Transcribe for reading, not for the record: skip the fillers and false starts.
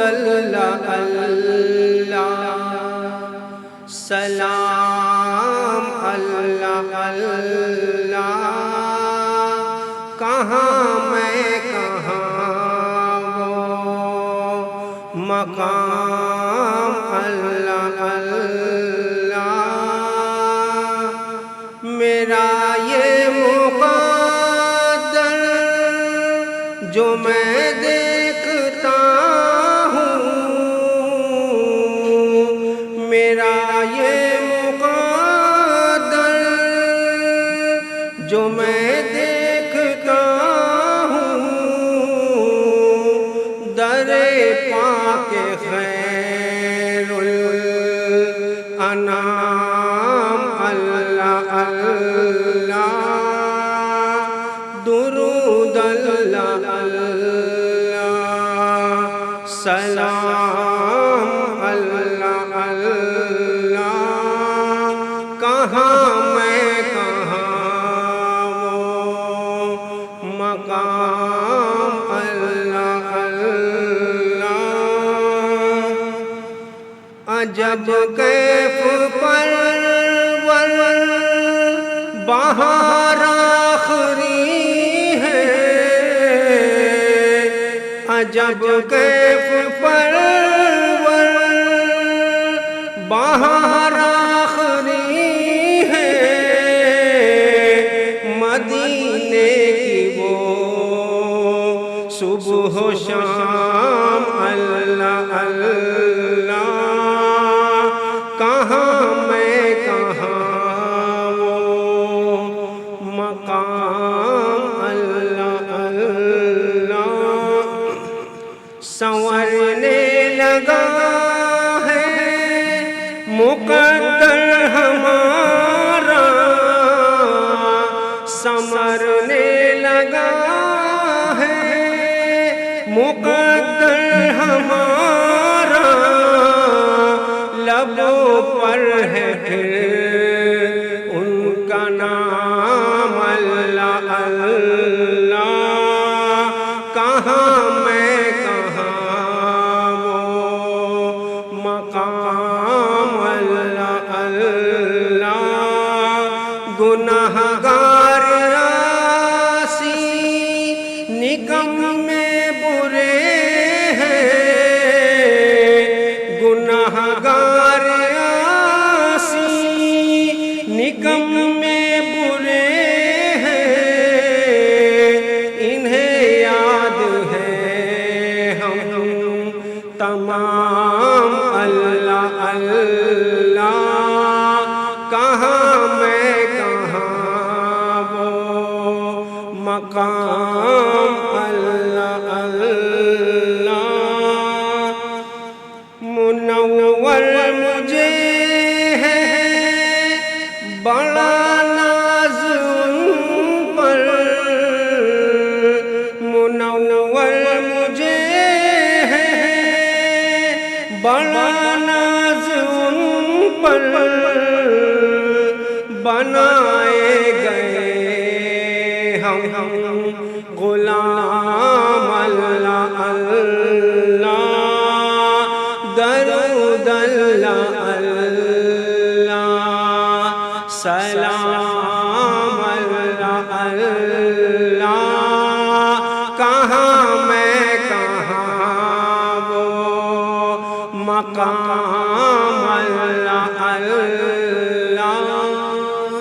اللہ اللہ، سلام اللہ اللہ، کہاں میں کہاں وہ مقام اللہ اللہ، میرا یہ مقدر جو میں دیکھتا ہوں، میرا یہ مقدر جو میں دیکھتا ہوں، در پاک خیر الانام اللہ اللہ، درود اللہ اللہ، سلام اللہ اللہ، کہاں میں کہاں وہ مقام اللہ اللہ، عجب کیف پرور بہار آخری ہے، عجب کیف پرور بہار آخری ہے، مدینے کی وہ صبح و شام اللہ اللہ، کہاں میں کہاں وہ مقام اللہ اللہ، سنورنے لگا ہے مقدر ہمارا، سنورنے لگا ہے مقدر ہمارا، لبوں پر ہے پھر ان کا نام اللہ اللہ، کہاں میں کہاں وہ مقام اللہ اللہ، گناہگار راسی نکمے برے ہیں، گناہگار راسی نکمے برے ہیں، انہیں یاد ہے ہم تمام اللہ اللہ، کہاں میں کہاں وہ مقام اللہ اللہ، منور مجھے ہے بڑا ناز ان پر، منور مجھے ہے بڑا ناز ان پر، بنائے گئے ہم غلام اللہ اللہ، درود اللہ اللہ، سلام اللہ اللہ، کہاں میں کہاں وہ مقام اللہ اللہ۔